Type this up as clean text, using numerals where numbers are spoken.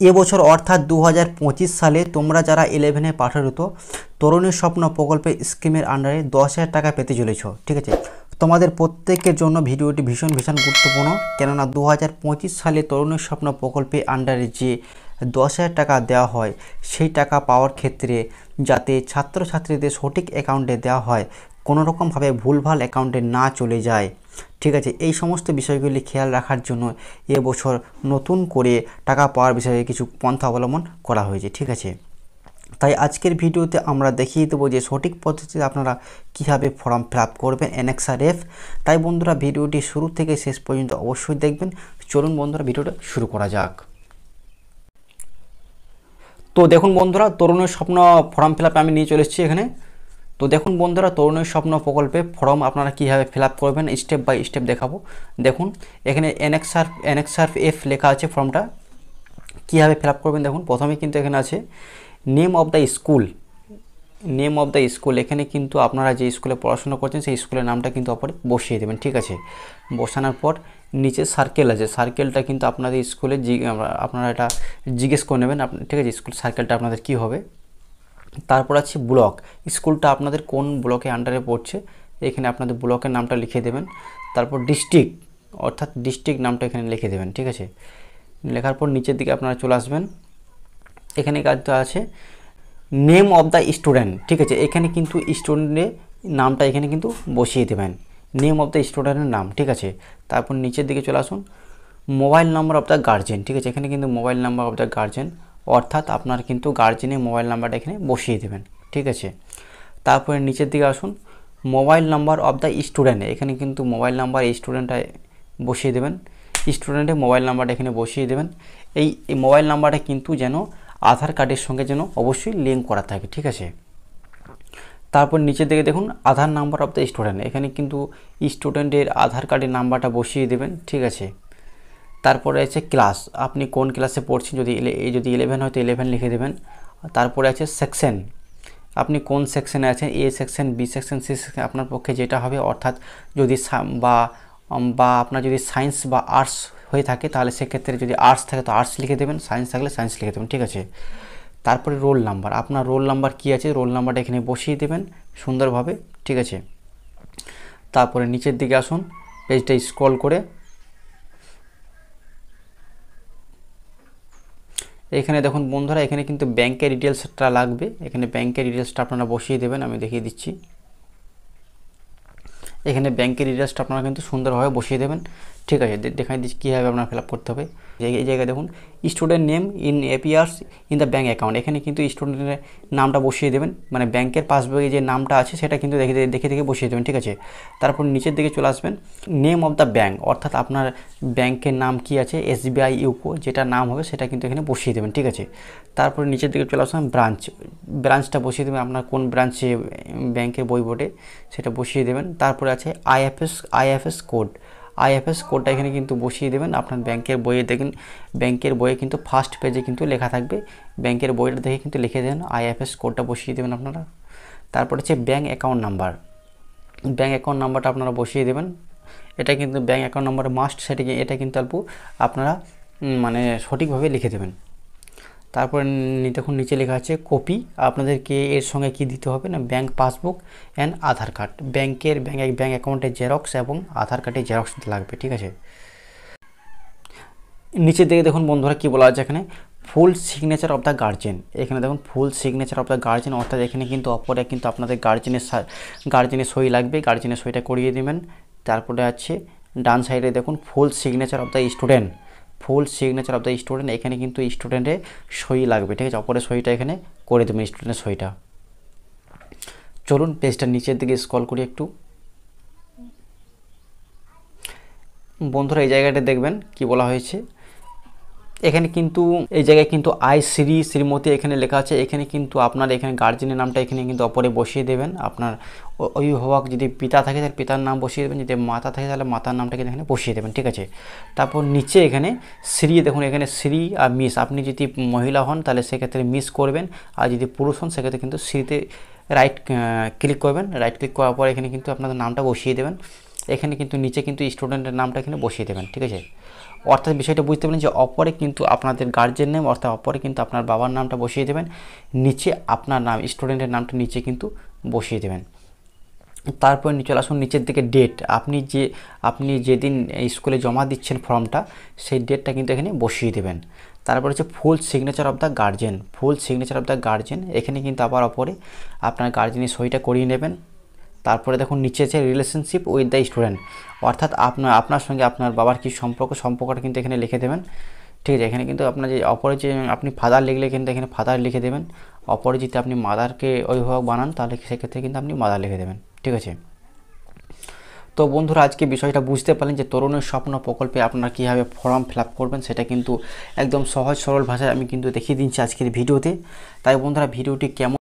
এবছর অর্থাৎ 2025 সালে তোমরা যারা 11-এ পাঠরত তরুণীর স্বপ্ন প্রকল্পে স্কিমের আন্ডারে 10,000 টাকা পেতে চলেছ। ঠিক আছে, তোমাদের প্রত্যেকের জন্য ভিডিওটি ভীষণ গুরুত্বপূর্ণ, কেননা 2025 সালে তরুণীর স্বপ্ন প্রকল্পে আন্ডারে যে 10,000 টাকা দেওয়া হয় সেই টাকা পাওয়ার ক্ষেত্রে যাতে ছাত্রছাত্রীদের সঠিক অ্যাকাউন্টে দেওয়া হয়, কোনো রকমভাবে ভুলভাল অ্যাকাউন্টে না চলে যায়। ঠিক আছে, এই সমস্ত বিষয়গুলি খেয়াল রাখার জন্য এবছর নতুন করে টাকা পাওয়ার বিষয়ে কিছু পন্থা অবলম্বন করা হয়েছে। ঠিক আছে, তাই আজকের ভিডিওতে আমরা দেখিয়ে দেবো যে সঠিক পদ্ধতিতে আপনারা কীভাবে ফর্ম ফিল আপ করবেন এনএক্সআরএফ। তাই বন্ধুরা ভিডিওটি শুরু থেকে শেষ পর্যন্ত অবশ্যই দেখবেন। চলুন বন্ধুরা ভিডিওটা শুরু করা যাক। তো দেখুন বন্ধুরা, তরুণের স্বপ্ন ফর্ম ফিল আপে আমি নিয়ে চলে এসেছি এখানে। তো দেখুন বন্ধুরা, তরুণের স্বপ্ন প্রকল্পে ফর্ম আপনারা কীভাবে ফিল আপ করবেন স্টেপ বাই স্টেপ দেখাবো। দেখুন এখানে এনএক্সআরএফ লেখা আছে, ফর্মটা কীভাবে ফিল আপ করবেন। দেখুন প্রথমে কিন্তু এখানে আছে name of the school, name of the school. এখানে কিন্তু আপনারা যে স্কুলে পড়াশোনা করছেন সেই স্কুলের নামটা কিন্তু অপরে বসিয়ে দেবেন। ঠিক আছে, বসানোর পর নিচে সার্কেল আছে, সার্কেলটা কিন্তু আপনাদের স্কুলে আপনারা এটা জিজ্ঞেস করে নেবেন। ঠিক আছে, স্কুল সার্কেলটা আপনাদের কী হবে। তারপর আছে ব্লক, স্কুলটা আপনাদের কোন ব্লকে আন্ডারে পড়ছে এখানে আপনাদের ব্লকের নামটা লিখে দেবেন। তারপর ডিস্ট্রিক্ট, অর্থাৎ ডিস্ট্রিক্ট নামটা এখানে লিখে দেবেন। ঠিক আছে, লেখার পর নিচের দিকে আপনারা চলে আসবেন। এখানে কাজটা আছে নেম অফ দ্য স্টুডেন্ট। ঠিক আছে, এখানে কিন্তু স্টুডেন্টের নামটা এখানে কিন্তু বসিয়ে দেবেন, নেম অফ দ্য স্টুডেন্টের নাম। ঠিক আছে, তারপর নিচের দিকে চলে আসুন mobile number of the guardian. ঠিক আছে, এখানে কিন্তু mobile number of the guardian, অর্থাৎ আপনার কিন্তু গার্জেনের মোবাইল নাম্বারটা এখানে বসিয়ে দেবেন। ঠিক আছে, তারপরে নিচের দিকে আসুন mobile number of the student, এখানে কিন্তু মোবাইল নাম্বার স্টুডেন্টটা বসিয়ে দেবেন, স্টুডেন্টের মোবাইল নাম্বারটা এখানে বসিয়ে দেবেন। এই মোবাইল নাম্বারটা কিন্তু যেন আধার কার্ডের সঙ্গে যেন অবশ্যই লিঙ্ক করা থাকে। ঠিক আছে, তারপর নিচের দিকে দেখুন আধার নাম্বার অফ দ্য স্টুডেন্ট, এখানে কিন্তু স্টুডেন্টের আধার কার্ডের নাম্বারটা বসিয়ে দেবেন। ঠিক আছে, তারপরে আছে ক্লাস, আপনি কোন ক্লাসে পড়ছেন, যদি 11 হয় তো 11 লিখে দেবেন। তারপরে আছে সেকশন, আপনি কোন সেকশনে আছেন, A section, B section, C section, আপনার পক্ষে যেটা হবে। অর্থাৎ যদি বা আপনার যদি সায়েন্স বা আর্টস হয়ে থাকে তাহলে সেক্ষেত্রে যদি আর্টস থাকে তো আর্টস লিখে দেবেন, সায়েন্স থাকলে সায়েন্স লিখে দেবেন। ঠিক আছে, তারপরে রোল নাম্বার, আপনার রোল নাম্বার কী আছে রোল নাম্বারটা এখানে বসিয়ে দেবেন সুন্দরভাবে। ঠিক আছে, তারপরে নিচের দিকে আসুন, পেজটা স্ক্রল করে এখানে দেখুন বন্ধুরা, এখানে কিন্তু ব্যাংকের ডিটেলসটা লাগবে, এখানে ব্যাংকের ডিটেলসটা আপনারা বসিয়ে দেবেন। আমি দেখিয়ে দিচ্ছি, এখানে ব্যাংকের ডিটেলসটা আপনারা কিন্তু সুন্দরভাবে বসিয়ে দেবেন। ঠিক আছে, দেখাই দিচ্ছি কীভাবে আপনার ফিল আপ করতে হবে। এই জায়গায় দেখুন student name in appears in the bank account, এখানে কিন্তু স্টুডেন্টের নামটা বসিয়ে দেবেন, মানে ব্যাংকের পাসবইয়ে যে নামটা আছে সেটা কিন্তু দেখে বসিয়ে দেবেন। ঠিক আছে, তারপর নিচের দিকে চলে আসবেন নেম অফ দ্য ব্যাঙ্ক, অর্থাৎ আপনার ব্যাংকের নাম কি আছে SBI ইউকো যেটা নাম হবে সেটা কিন্তু এখানে বসিয়ে দেবেন। ঠিক আছে, তারপর নিচের দিকে চলে আসবেন ব্রাঞ্চটা বসিয়ে দেবেন, আপনার কোন ব্রাঞ্চে ব্যাংকের বই বোর্ডে সেটা বসিয়ে দেবেন। তারপরে আছে আইএফএস কোড, আইএফএস কোডটা এখানে কিন্তু বসিয়ে দেবেন। আপনার ব্যাংকের বইয়ে দেখেন, ব্যাংকের বইয়ে কিন্তু ফার্স্ট পেজে কিন্তু লেখা থাকবে, ব্যাংকের বইটা দেখে কিন্তু লিখে দেন, আইএফএস কোডটা বসিয়ে দেবেন আপনারা। তারপর হচ্ছে bank account number, bank account নাম্বারটা আপনারা বসিয়ে দেবেন। এটা কিন্তু ব্যাংক অ্যাকাউন্ট নাম্বার মাস্ট, এটা কিন্তু আপনারা মানে সঠিকভাবে লিখে দেবেন। তারপরে দেখুন নিচে লেখা আছে কপি, আপনাদেরকে এর সঙ্গে কি দিতে হবে না bank passbook and Aadhaar card, bank অ্যাকাউন্টের জেরক্স এবং আধার কার্ডের জেরক্স লাগবে। ঠিক আছে, নিচের দিকে দেখুন বন্ধুরা কি বলা আছে এখানে full signature of the guardian, এখানে দেখুন full signature of the guardian, অর্থাৎ এখানে কিন্তু অপরে কিন্তু আপনাদের গার্জেনের সই লাগবে, গার্জেনের সইটা করিয়ে দেবেন। তারপরে আছে ডান সাইডে দেখুন full signature of the student, full signature of the student, এখানে কিন্তু স্টুডেন্টের সই লাগবে। ঠিক আছে, অপরের সইটা এখানে করে দেবেন, স্টুডেন্টের সইটা। চলুন পেজটা নিচের দিকে স্ক্রল করি একটু। বন্ধুরা এই জায়গাটা দেখবেন কি বলা হয়েছে, এখানে কিন্তু এই জায়গায় কিন্তু শ্রীমতী এখানে লেখা আছে, এখানে কিন্তু আপনার এখানে গার্জেনের নামটা এখানে কিন্তু অপরে বসিয়ে দেবেন। আপনার অভিভাবক যদি পিতা থাকে তাহলে পিতার নাম বসিয়ে দেবেন, যদি মাতা থাকে তাহলে মাতার নামটাকে এখানে বসিয়ে দেবেন। ঠিক আছে, তারপর নিচে এখানে শ্রী দেখুন, এখানে শ্রী আর মিস, আপনি যদি মহিলা হন তাহলে সেক্ষেত্রে মিস করবেন, আর যদি পুরুষ হন সেক্ষেত্রে কিন্তু শ্রীতে রাইট ক্লিক করবেন, রাইট ক্লিক করার পর এখানে কিন্তু আপনাদের নামটা বসিয়ে দেবেন। এখানে কিন্তু নিচে কিন্তু স্টুডেন্টের নামটা এখানে বসিয়ে দেবেন। ঠিক আছে, অর্থাৎ বিষয়টা বুঝতে পারলেন যে অপরে কিন্তু আপনাদের গার্জেন নেম, অর্থাৎ অপরে কিন্তু আপনার বাবার নামটা বসিয়ে দেবেন, নিচে আপনার নাম স্টুডেন্টের নামটা নিচে কিন্তু বসিয়ে দেবেন। তারপর চলে আসুন নিচের দিকে ডেট, আপনি যেদিন স্কুলে জমা দিচ্ছেন ফর্মটা সেই ডেটটা কিন্তু এখানে বসিয়ে দেবেন। তারপর হচ্ছে full signature of the guardian, full signature of the guardian, এখানে কিন্তু আবার ওপরে আপনার গার্জেনের সইটা করিয়ে নেবেন। তারপরে দেখুন নিচে আছে রিলেশনশিপ উইথ দ্য স্টুডেন্ট, অর্থাৎ আপনার সঙ্গে আপনার বাবার কী সম্পর্কটা কিন্তু এখানে লিখে দেবেন। ঠিক আছে, এখানে কিন্তু আপনার যে অপরে যে আপনি ফাদার লিখলে কিন্তু এখানে ফাদার লিখে দেবেন, অপরে যদি আপনি মাদারকে অভিভাবক বানান তাহলে সেক্ষেত্রে কিন্তু আপনি মাদার লিখে দেবেন। ঠিক আছে, তো বন্ধুরা আজকে বিষয়টা বুঝতে পারলেন যে তরুণের স্বপ্ন প্রকল্পে আপনারা কীভাবে ফর্ম ফিল আপ করবেন, সেটা কিন্তু একদম সহজ সরল ভাষায় আমি কিন্তু দেখিয়ে দিচ্ছি আজকের ভিডিওতে। তাই বন্ধুরা ভিডিওটি কেমন